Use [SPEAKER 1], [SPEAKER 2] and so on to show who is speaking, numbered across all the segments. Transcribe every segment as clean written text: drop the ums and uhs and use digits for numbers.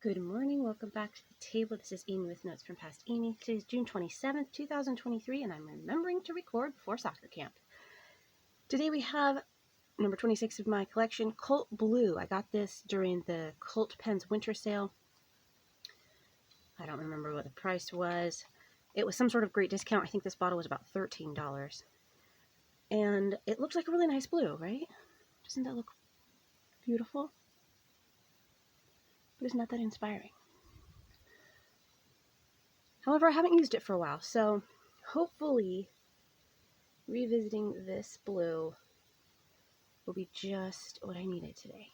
[SPEAKER 1] Good morning, welcome back to the table. This is Amy with Notes from Past Amy. Today is June 27th, 2023, and I'm remembering to record before soccer camp. Today we have number 26 of my collection, Cult Blue. I got this during the Cult Pens winter sale. I don't remember what the price was. It was some sort of great discount. I think this bottle was about $13. And it looks like a really nice blue, right? Doesn't that look beautiful? But it's not that inspiring. However, I haven't used it for a while, so hopefully revisiting this blue will be just what I needed today.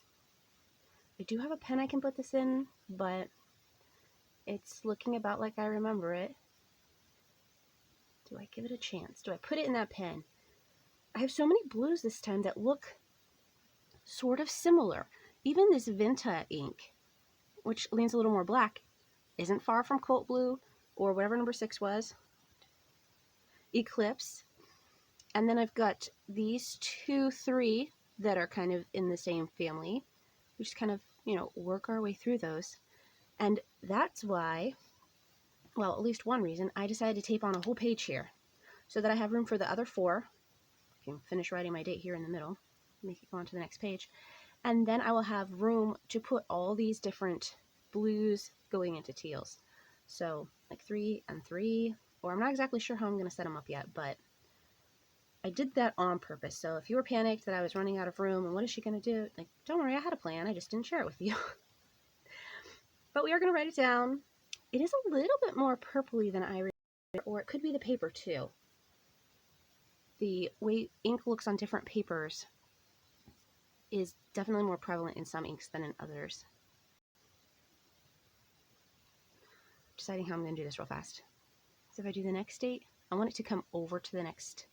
[SPEAKER 1] I do have a pen I can put this in, but it's looking about like I remember it. Do I give it a chance? Do I put it in that pen? I have so many blues this time that look sort of similar. Even this Vinta ink, which leans a little more black, isn't far from Cult Blue or whatever number 6 was. Eclipse. And then I've got these 3 that are kind of in the same family. We just kind of, work our way through those. And that's why, well, at least one reason, I decided to tape on a whole page here so that I have room for the other 4. I can finish writing my date here in the middle, make it go on to the next page. And then I will have room to put all these different blues going into teals. So like 3 and 3, or I'm not exactly sure how I'm going to set them up yet, but I did that on purpose. So if you were panicked that I was running out of room and what is she going to do? Like, don't worry, I had a plan. I just didn't share it with you. But we are going to write it down. It is a little bit more purpley than I remember, or it could be the paper too. The way ink looks on different papers is definitely more prevalent in some inks than in others. Deciding how I'm going to do this real fast. So if I do the next date, I want it to come over to the next.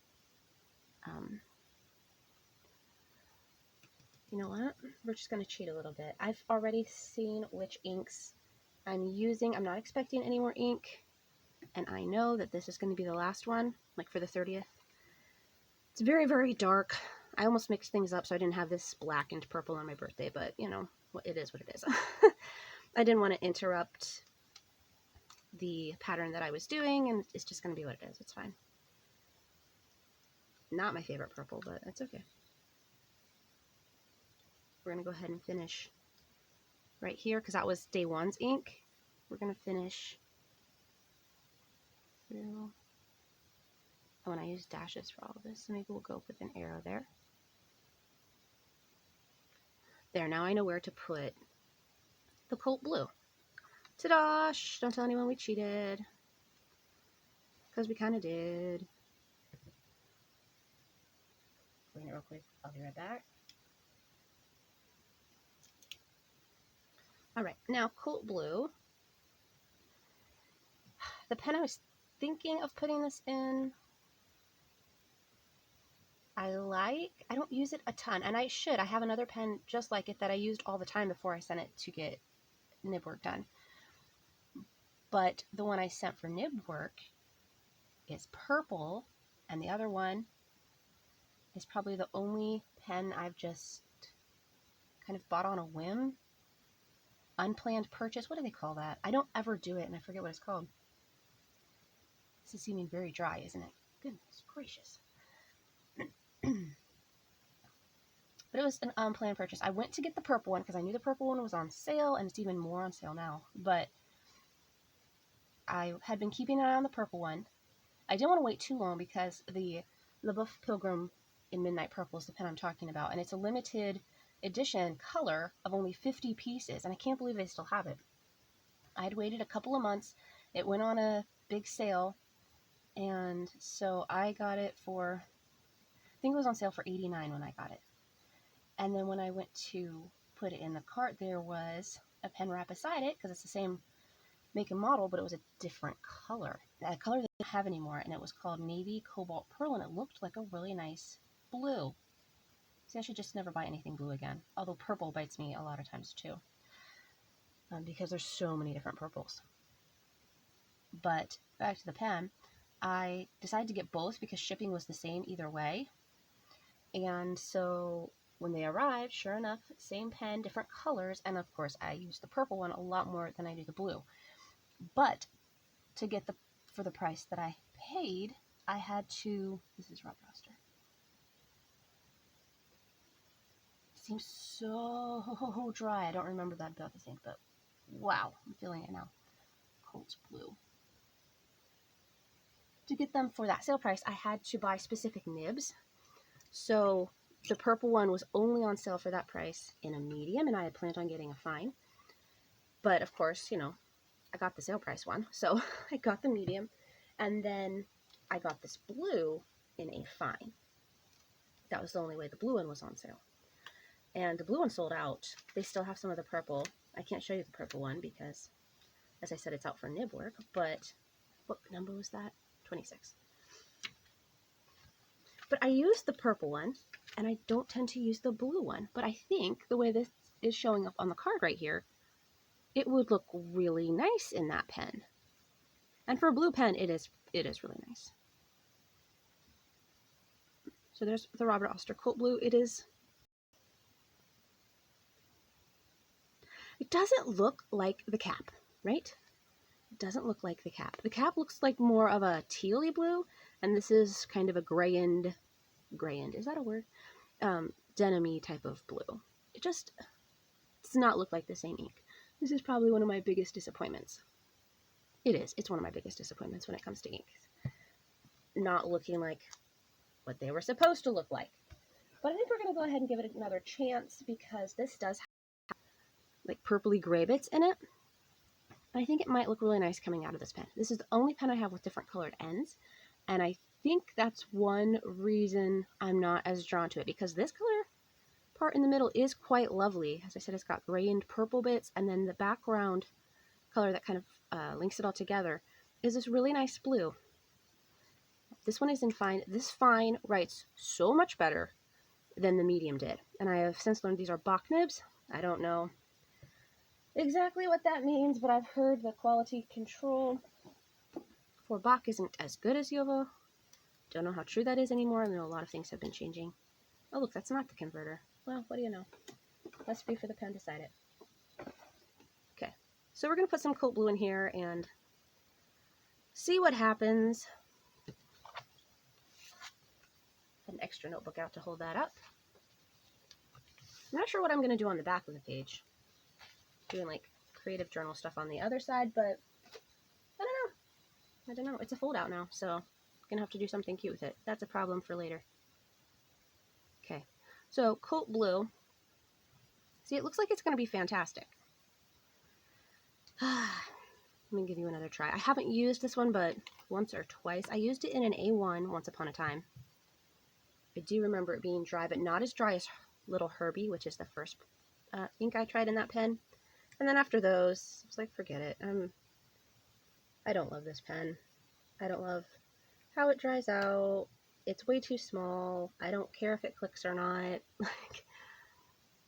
[SPEAKER 1] You know what? We're just going to cheat a little bit. I've already seen which inks I'm using. I'm not expecting any more ink. And I know that this is going to be the last one, like for the 30th. It's very, very dark. I almost mixed things up so I didn't have this black and purple on my birthday, but it is what it is. I didn't want to interrupt the pattern that I was doing, and it's just going to be what it is. It's fine. Not my favorite purple, but it's okay. We're going to go ahead and finish right here because that was day 1's ink. We're going to finish through. Oh, and I use dashes for all of this, so maybe we'll go with an arrow there. There, now I know where to put the Cult Blue. Ta-da! Shh, don't tell anyone we cheated. Because we kind of did. Clean it real quick. I'll be right back. Alright, now Cult Blue. The pen I was thinking of putting this in, I don't use it a ton, and I should. I have another pen just like it that I used all the time before I sent it to get nib work done. But the one I sent for nib work is purple, and the other one is probably the only pen I've just kind of bought on a whim. Unplanned purchase. What do they call that? I don't ever do it, and I forget what it's called. This is seeming very dry, isn't it? Goodness gracious. But it was an unplanned purchase. I went to get the purple one because I knew the purple one was on sale, and it's even more on sale now. But I had been keeping an eye on the purple one. I didn't want to wait too long because the LaBeouf Pilgrim in Midnight Purple is the pen I'm talking about, and it's a limited edition color of only 50 pieces, and I can't believe they still have it. I had waited a couple of months. It went on a big sale, and so I got it for, I think it was on sale for $89 when I got it. And then when I went to put it in the cart, there was a pen right beside it because it's the same make and model, but it was a different color. A color they don't have anymore, and it was called Navy Cobalt Pearl, and it looked like a really nice blue. See, I should just never buy anything blue again, although purple bites me a lot of times too, because there's so many different purples. But back to the pen, I decided to get both because shipping was the same either way, and so When they arrived, sure enough, same pen, different colors, and of course I use the purple one a lot more than I do the blue. But to get for the price that I paid, I had to, this is Robert Oster. It seems so dry. I don't remember that about this ink, but wow, I'm feeling it now. Cold blue. To get them for that sale price, I had to buy specific nibs. So the purple one was only on sale for that price in a medium, and I had planned on getting a fine. But of course, you know, I got the sale price one, so I got the medium, and then I got this blue in a fine. That was the only way the blue one was on sale. And the blue one sold out. They still have some of the purple. I can't show you the purple one because, as I said, it's out for nib work, but what number was that? 26. But I used the purple one, and I don't tend to use the blue one. But I think the way this is showing up on the card right here, it would look really nice in that pen. And for a blue pen, it is really nice. So there's the Robert Oster Colt Blue. It doesn't look like the cap, right? It doesn't look like the cap. The cap looks like more of a tealy blue, and this is kind of a gray-and, is that a word? Denim-y type of blue. It just does not look like the same ink. This is probably one of my biggest disappointments. It is. It's one of my biggest disappointments when it comes to inks. Not looking like what they were supposed to look like. But I think we're going to go ahead and give it another chance because this does have like purpley gray bits in it. And I think it might look really nice coming out of this pen. This is the only pen I have with different colored ends. And I think that's one reason I'm not as drawn to it, because this color part in the middle is quite lovely. As I said, it's got gray and purple bits, and then the background color that kind of links it all together is this really nice blue. This one is in fine. This fine writes so much better than the medium did. And I have since learned these are Bach nibs. I don't know exactly what that means, but I've heard the quality control for Bach isn't as good as Yovo. Don't know how true that is anymore. I know a lot of things have been changing. Oh, look, that's not the converter. Well, what do you know? Must be for the pen to side it. Okay, so we're going to put some Colt Blue in here and see what happens. Put an extra notebook out to hold that up. I'm not sure what I'm going to do on the back of the page. Doing like creative journal stuff on the other side, but I don't know. It's a fold out now, so I'm going to have to do something cute with it. That's a problem for later. Okay, so Colt Blue. See, it looks like it's going to be fantastic. Let me give you another try. I haven't used this one, but once or twice. I used it in an A1 once upon a time. I do remember it being dry, but not as dry as Little Herbie, which is the first ink I tried in that pen. And then after those, I was like, forget it. I don't love this pen. I don't love how it dries out. It's way too small. I don't care if it clicks or not. Like,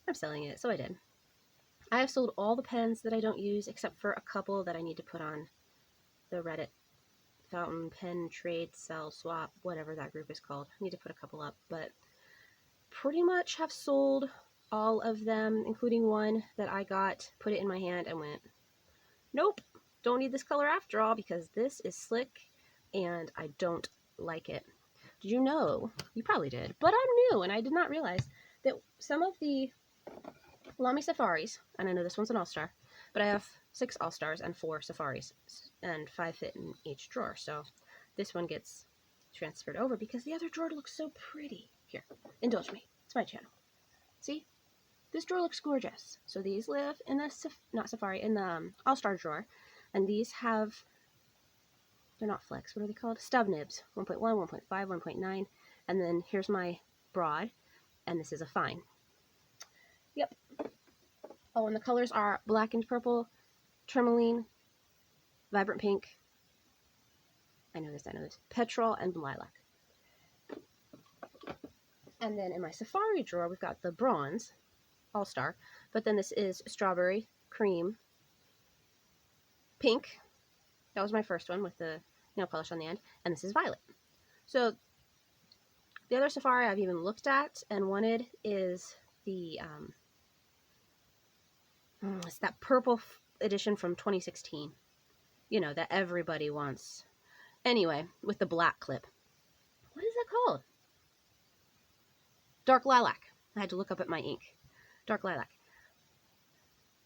[SPEAKER 1] I'm selling it, so I did. I have sold all the pens that I don't use, except for a couple that I need to put on the Reddit fountain pen trade sell swap, whatever that group is called. I need to put a couple up, but pretty much have sold all of them, including one that I got, put it in my hand, and went, nope, don't need this color after all, because this is slick and I don't like it. Did you know? You probably did, but I'm new and I did not realize that some of the Lamy Safaris, and I know this one's an All-Star, but I have 6 All-Stars and 4 Safaris, and 5 fit in each drawer, so this one gets transferred over because the other drawer looks so pretty. Here, indulge me. It's my channel. See? This drawer looks gorgeous. So these live in the, in the All-Star drawer, and these have, they're not flex, what are they called? Stub nibs, 1.1, 1.5, 1.9, and then here's my broad, and this is a fine. Yep. Oh, and the colors are black and purple, tourmaline, vibrant pink, I know this, petrol, and lilac. And then in my Safari drawer, we've got the bronze, All-Star, but then this is strawberry, cream, pink. That was my first one with the nail polish on the end, and this is violet. So the other Safari I've even looked at and wanted is the, it's that purple edition from 2016. You know, that everybody wants. Anyway, with the black clip. What is that called? Dark lilac. I had to look up at my ink. Dark lilac.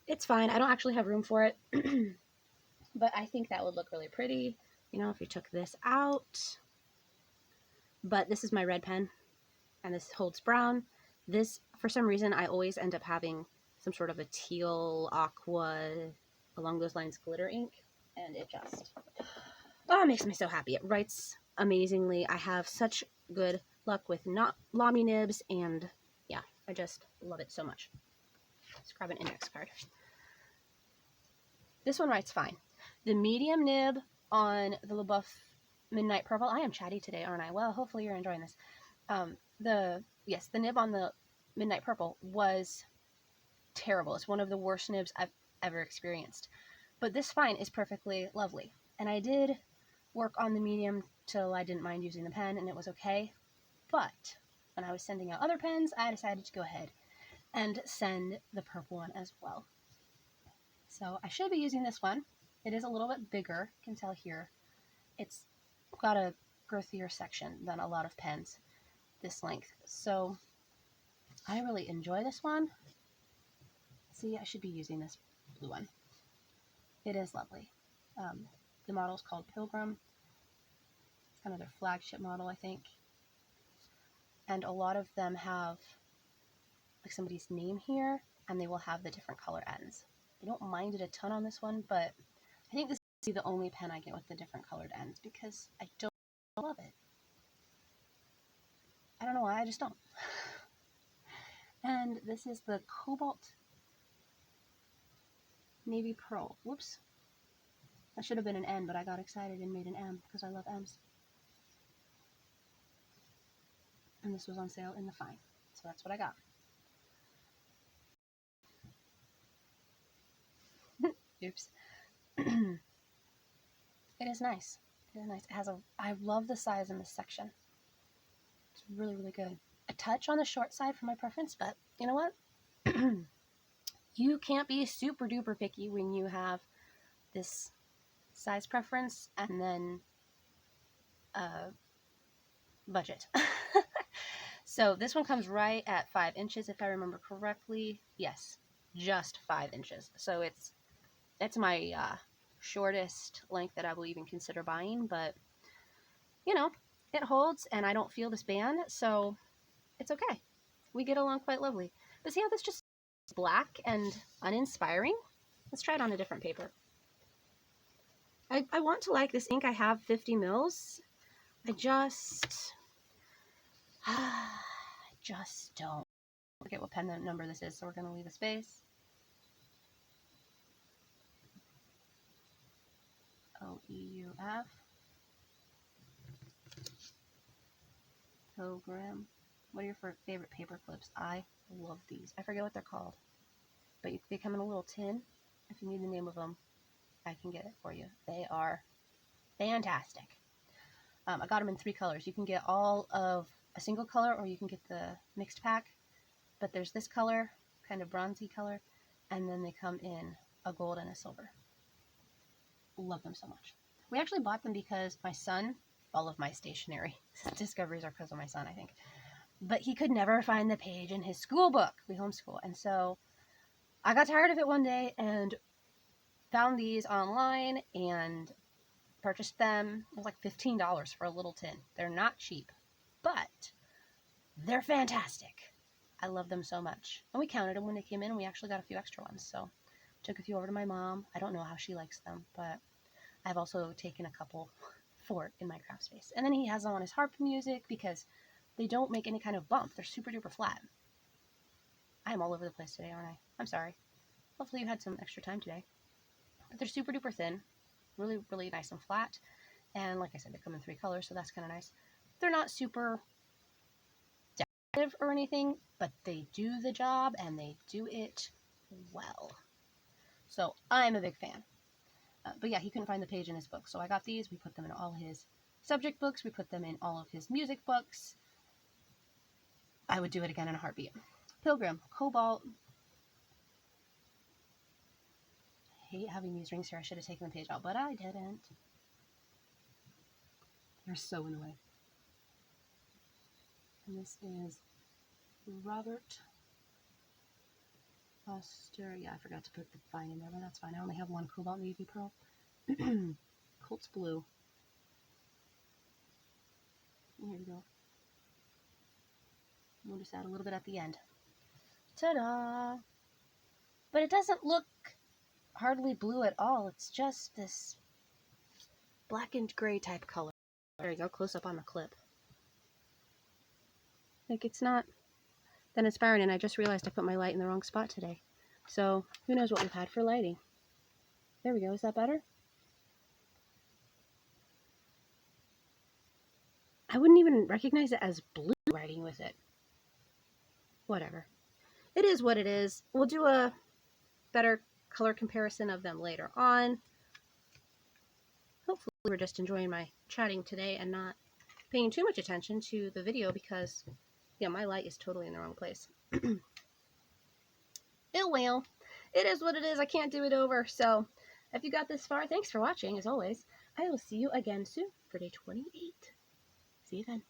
[SPEAKER 1] It's fine. I don't actually have room for it. But I think that would look really pretty, you know, if you took this out. But this is my red pen, and this holds brown. This, for some reason, I always end up having some sort of a teal, aqua, along those lines, glitter ink, and it just, oh, it makes me so happy. It writes amazingly. I have such good luck with not Lamy nibs, and yeah, I just love it so much. Let's grab an index card. This one writes fine. The medium nib on the LaBeouf Midnight Purple. I am chatty today, aren't I? Well, hopefully you're enjoying this. The nib on the Midnight Purple was terrible. It's one of the worst nibs I've ever experienced. But this fine is perfectly lovely. And I did work on the medium till I didn't mind using the pen, and it was okay. But when I was sending out other pens, I decided to go ahead and send the purple one as well. So I should be using this one. It is a little bit bigger. You can tell here. It's got a girthier section than a lot of pens this length. So I really enjoy this one. See, I should be using this blue one. It is lovely. The model is called Pilgrim. It's kind of their flagship model, I think. And a lot of them have like somebody's name here, and they will have the different color ends. I don't mind it a ton on this one, but I think this is the only pen I get with the different colored ends because I don't love it. I don't know why, I just don't. And this is the Cobalt Navy Pearl. Whoops. That should have been an N, but I got excited and made an M because I love M's. And this was on sale in the fine. So that's what I got. Oops. It is nice. It is nice. It has I love the size in this section. It's really, really good. A touch on the short side for my preference, but you know what? You can't be super duper picky when you have this size preference and then budget. So this one comes right at 5 inches if I remember correctly. Yes, just 5 inches. So it's my shortest length that I will even consider buying, but you know, it holds and I don't feel this band, so it's okay. We get along quite lovely. But see how this just is black and uninspiring? Let's try it on a different paper. I want to like this ink. I have 50 mils. I just don't. Forget what pen number this is, so we're going to leave a space. OEUF. Pilgrim. What are your favorite paper clips? I love these. I forget what they're called, but they come in a little tin. If you need the name of them, I can get it for you. They are fantastic. I got them in 3 colors. You can get all of a single color, or you can get the mixed pack. But there's this color, kind of bronzy color, and then they come in a gold and a silver. Love them so much. We actually bought them because my son, all of my stationery discoveries are because of my son, I think. But he could never find the page in his school book. We homeschool. And so I got tired of it one day and found these online and purchased them. It was like $15 for a little tin. They're not cheap, but they're fantastic. I love them so much. And we counted them when they came in, and we actually got a few extra ones. So took a few over to my mom. I don't know how she likes them, but I've also taken a couple for in my craft space. And then he has them on his harp music because they don't make any kind of bump. They're super duper flat. I'm all over the place today, aren't I? I'm sorry. Hopefully you had some extra time today. But they're super duper thin. Really, really nice and flat. And like I said, they come in 3 colors, so that's kind of nice. They're not super decorative or anything, but they do the job, and they do it well. So I'm a big fan. But yeah, he couldn't find the page in his book, so I got these. We put them in all his subject books. We put them in all of his music books. I would do it again in a heartbeat. Pilgrim, Cobalt. I hate having these rings here. I should have taken the page out, but I didn't. They're so in the way. And this is Robert Oster. Yeah, I forgot to put the fine in there, but that's fine. I only have one Cobalt Navy Pearl. Colt's Blue. Here we go. We'll just add a little bit at the end. Ta-da! But it doesn't look hardly blue at all. It's just this black and gray type color. There you go, close up on the clip. Like, it's not that inspiring, and I just realized I put my light in the wrong spot today. So, who knows what we've had for lighting. There we go, is that better? I wouldn't even recognize it as blue writing with it. Whatever. It is what it is. We'll do a better color comparison of them later on. Hopefully we're just enjoying my chatting today and not paying too much attention to the video because, yeah, my light is totally in the wrong place. Oh well, it is what it is. I can't do it over. So if you got this far, thanks for watching. As always, I will see you again soon for day 28. See you then.